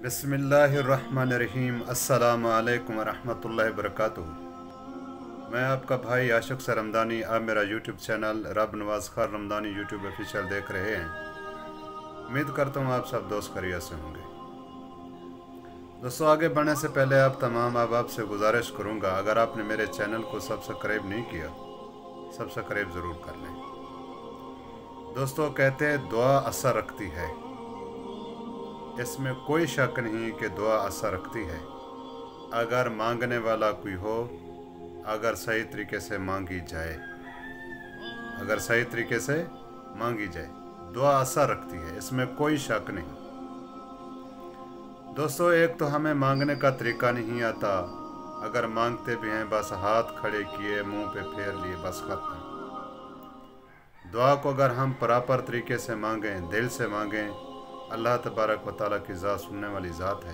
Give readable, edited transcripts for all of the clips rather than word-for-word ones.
बिस्मिल्लाहिर्रहमानिर्रहीम। अस्सलामु अलैकुम वरहमतुल्लाहि वबरकातुहू। मैं आपका भाई आशिक सरमदानी। आप मेरा यूट्यूब चैनल रब नवाज खान रमदानी यूट्यूब ऑफिशियल देख रहे हैं। उम्मीद करता हूँ आप सब दोस्त खैरियत से होंगे। दोस्तों, आगे बढ़ने से पहले आप तमाम अहबाब से गुजारिश करूँगा, अगर आपने मेरे चैनल को सब्सक्राइब नहीं किया, सब्सक्राइब ज़रूर कर लें। दोस्तों, कहते हैं दुआ असर रखती है। इसमें कोई शक नहीं कि दुआ असर रखती है अगर मांगने वाला कोई हो, अगर सही तरीके से मांगी जाए। अगर सही तरीके से मांगी जाए दुआ असर रखती है, इसमें कोई शक नहीं। दोस्तों, एक तो हमें मांगने का तरीका नहीं आता। अगर मांगते भी हैं बस हाथ खड़े किए, मुंह पे फेर लिए, बस खत्म। दुआ को अगर हम प्रॉपर तरीके से मांगें, दिल से मांगें, अल्लाह तबारक व तआला की ज़ात सुनने वाली ज़ात है,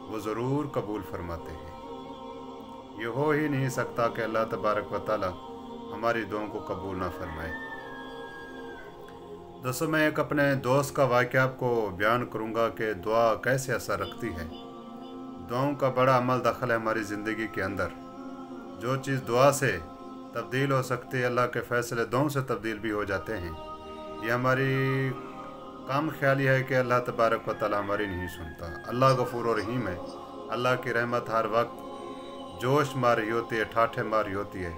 वो ज़रूर कबूल फरमाते हैं। ये हो ही नहीं सकता कि अल्लाह तबारक व तआला हमारी दुआओं को कबूल ना फरमाए। दोस्तों, मैं एक अपने दोस्त का वाक़या आपको बयान करूँगा कि दुआ कैसे असर रखती है। दुआओं का बड़ा अमल दखल है हमारी ज़िंदगी के अंदर। जो चीज़ दुआ से तब्दील हो सकती है, अल्लाह के फ़ैसले दुआओं से तब्दील भी हो जाते हैं। ये हमारी काम ख्याली है कि अल्लाह तबारक व तआला हमारी नहीं सुनता। अल्लाह गफूर और रहीम है। अल्लाह की रहमत हर वक्त जोश मार रही होती है, ठाठे मार रही होती है।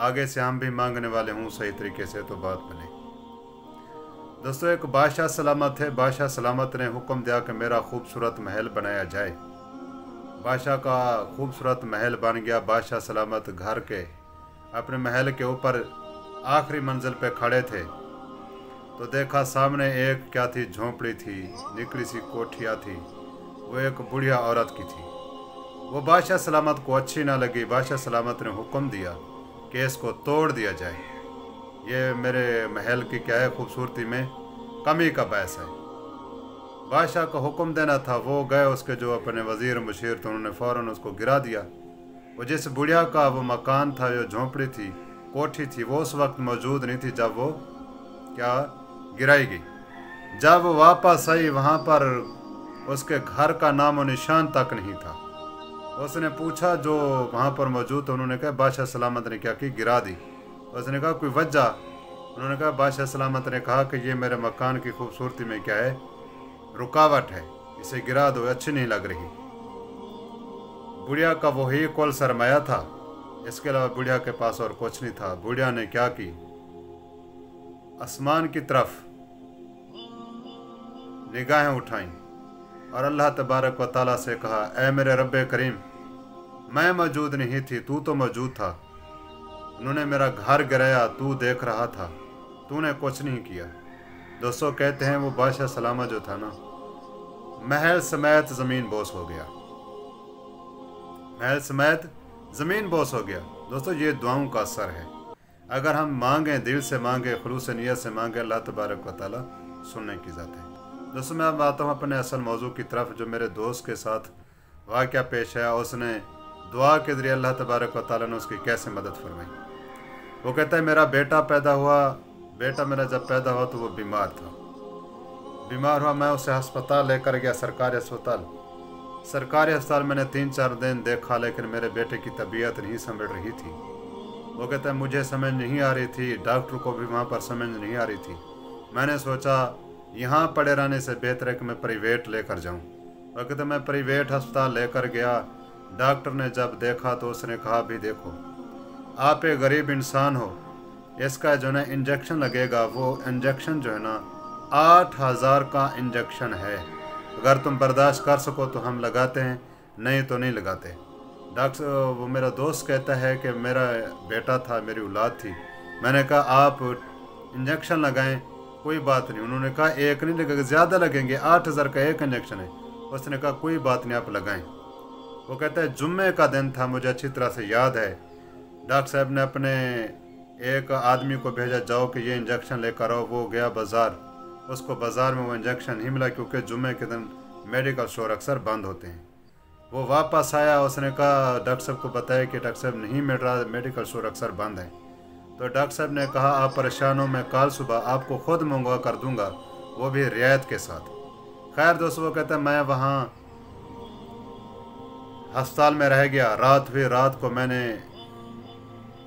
आगे से हम भी मांगने वाले हूँ सही तरीके से तो बात बने। दोस्तों, एक बादशाह सलामत है। बादशाह सलामत ने हुक्म दिया कि मेरा खूबसूरत महल बनाया जाए। बादशाह का खूबसूरत महल बन गया। बादशाह सलामत घर के अपने महल के ऊपर आखिरी मंजिल पे खड़े थे तो देखा सामने एक क्या थी, झोंपड़ी थी, निकली सी कोठिया थी। वो एक बुढ़िया औरत की थी। वो बादशाह सलामत को अच्छी ना लगी। बादशाह सलामत ने हुक्म दिया कि इसको तोड़ दिया जाए। ये मेरे महल की क्या है, खूबसूरती में कमी का बायस है। बादशाह का हुक्म देना था। वो गए, उसके जो अपने वज़ीर मुशीर थे उन्होंने फ़ौरन उसको गिरा दिया। वो जिस बुढ़िया का वो मकान था, जो झोंपड़ी थी, कोठी थी, वो उस वक्त मौजूद नहीं थी जब वो क्या गिराई गई। जब वो वापस आई, वहाँ पर उसके घर का नामो निशान तक नहीं था। उसने पूछा जो वहाँ पर मौजूद, उन्होंने कहा बादशाह सलामत ने क्या की, गिरा दी। उसने कहा कोई वजह? उन्होंने कहा बादशाह सलामत ने कहा कि ये मेरे मकान की खूबसूरती में क्या है, रुकावट है, इसे गिरा दो, अच्छी नहीं लग रही। बुढ़िया का वही कुल सरमाया था, इसके अलावा बुढ़िया के पास और कुछ नहीं था। बुढ़िया ने क्या की, आसमान की तरफ निगाहें उठाईं और अल्लाह तबारक व तआला से कहा, ऐ मेरे रब्बे करीम, मैं मौजूद नहीं थी, तू तो मौजूद था। उन्होंने मेरा घर गिराया, तू देख रहा था, तूने कुछ नहीं किया। दोस्तों, कहते हैं वो बादशाह सलामत जो था ना, महल समेत ज़मीन बोस हो गया। महल समेत ज़मीन बोस हो गया। दोस्तों, ये दुआओं का असर है। अगर हम मांगें, दिल से मांगें, खुलूस नियत से मांगें, अल्लाह तबारक व तआला सुनने की ज़ात है। दोस्तों, मैं अब आता हूँ अपने असल मौजू की तरफ। जो मेरे दोस्त के साथ वाक़या पेश है, उसने दुआ के ज़रिए अल्लाह तबारक व तआला ने उसकी कैसे मदद फरमाई। वो कहता है मेरा बेटा पैदा हुआ। बेटा मेरा जब पैदा हुआ तो वो बीमार था। बीमार हुआ, मैं उसे अस्पताल लेकर गया, सरकारी अस्पताल। सरकारी अस्पताल मैंने 3-4 दिन देखा, लेकिन मेरे बेटे की तबीयत नहीं संभल रही थी। वो कहता है मुझे समझ नहीं आ रही थी, डॉक्टर को भी वहाँ पर समझ नहीं आ रही थी। मैंने सोचा यहाँ पड़े रहने से बेहतर है कि मैं प्राइवेट लेकर जाऊँ। वो कहता मैं प्राइवेट अस्पताल लेकर गया। डॉक्टर ने जब देखा तो उसने कहा भी देखो, आप एक गरीब इंसान हो, इसका जो है ना इंजेक्शन लगेगा, वो इंजेक्शन जो है ना 8,000 का इंजेक्शन है। अगर तुम बर्दाश्त कर सको तो हम लगाते हैं, नहीं तो नहीं लगाते। डॉक्टर, वो मेरा दोस्त कहता है कि मेरा बेटा था, मेरी औलाद थी। मैंने कहा आप इंजेक्शन लगाएं, कोई बात नहीं। उन्होंने कहा एक नहीं लगेगा, ज़्यादा लगेंगे, 8,000 का एक इंजेक्शन है। उसने कहा कोई बात नहीं, आप लगाएं। वो कहता है जुम्मे का दिन था, मुझे अच्छी तरह से याद है। डॉक्टर साहब ने अपने एक आदमी को भेजा, जाओ कि ये इंजेक्शन लेकर आओ। वो गया बाज़ार, उसको बाज़ार में वो इंजेक्शन नहीं मिला, क्योंकि जुम्मे के दिन मेडिकल स्टोर अक्सर बंद होते हैं। वो वापस आया, उसने कहा डॉक्टर साहब को बताया कि डॉक्टर साहब नहीं मिल रहा, मेडिकल स्टोर अक्सर बंद है। तो डॉक्टर साहब ने कहा आप परेशान हो, मैं कल सुबह आपको खुद मंगवा कर दूंगा, वो भी रियायत के साथ। खैर दोस्तों, वो कहता है मैं वहाँ हस्पताल में रह गया। रात हुई, रात को मैंने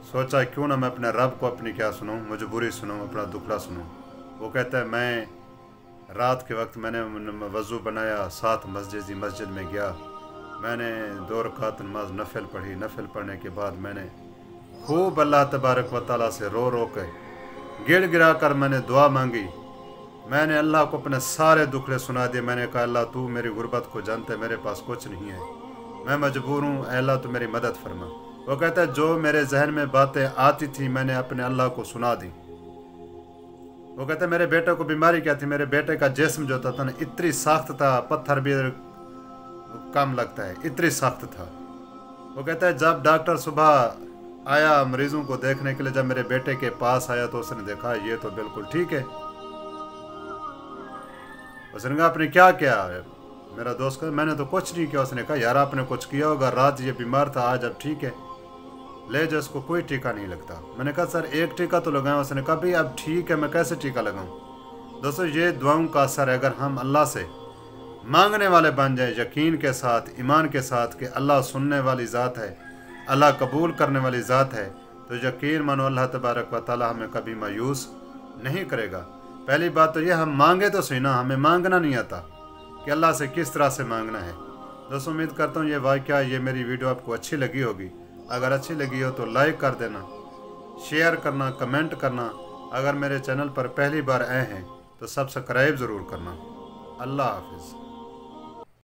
सोचा क्यों ना मैं अपने रब को अपनी क्या सुनूं, मजबूरी सुनूं, अपना दुखड़ा सुनूं। वो कहता है मैं रात के वक्त मैंने वज़ू बनाया, 7 मस्जिद में गया, मैंने 2 रकात नमाज नफिल पढ़ी। नफिल पढ़ने के बाद मैंने खूब अल्लाह तबारक व तआला से रो रो के गिड़ गिरा कर मैंने दुआ मांगी। मैंने अल्लाह को अपने सारे दुखड़े सुना दिए। मैंने कहा अल्लाह तू मेरी गुर्बत को जानते, मेरे पास कुछ नहीं है, मैं मजबूर हूँ, अल्लाह तू मेरी मदद फरमा। वो कहता है जो मेरे जहन में बातें आती थी मैंने अपने अल्लाह को सुना दी। वो कहता है मेरे बेटे को बीमारी क्या थी, मेरे बेटे का जिस्म जो था ना इतनी सख्त था, पत्थर भी कम लगता है, इतनी सख्त था। वो कहता है जब डॉक्टर सुबह आया मरीजों को देखने के लिए, जब मेरे बेटे के पास आया तो उसने देखा ये तो बिल्कुल ठीक है। उसने कहा आपने क्या किया? मेरा दोस्त कहा मैंने तो कुछ नहीं किया। उसने कहा यार आपने कुछ किया होगा, रात ये बीमार था, आज अब ठीक है, ले जो इसको कोई टीका नहीं लगता। मैंने कहा सर एक टीका तो लगाया। उसने कहा भाई अब ठीक है, मैं कैसे टीका लगाऊं? दोस्तों ये दुआओं का असर है। अगर हम अल्लाह से मांगने वाले बन जाए यकीन के साथ, ईमान के साथ कि अल्लाह सुनने वाली ज़ात है, अल्लाह कबूल करने वाली ज़ात है, तो यकीन मानो अल्लाह तबारक व तआला हमें कभी मायूस नहीं करेगा। पहली बात तो ये हम मांगे तो सही ना, हमें मांगना नहीं आता कि अल्लाह से किस तरह से मांगना है। दोस्तों उम्मीद करता हूँ ये वाक़या, ये मेरी वीडियो आपको अच्छी लगी होगी। अगर अच्छी लगी हो तो लाइक कर देना, शेयर करना, कमेंट करना। अगर मेरे चैनल पर पहली बार आए हैं तो सब्सक्राइब ज़रूर करना। अल्लाह हाफिज़।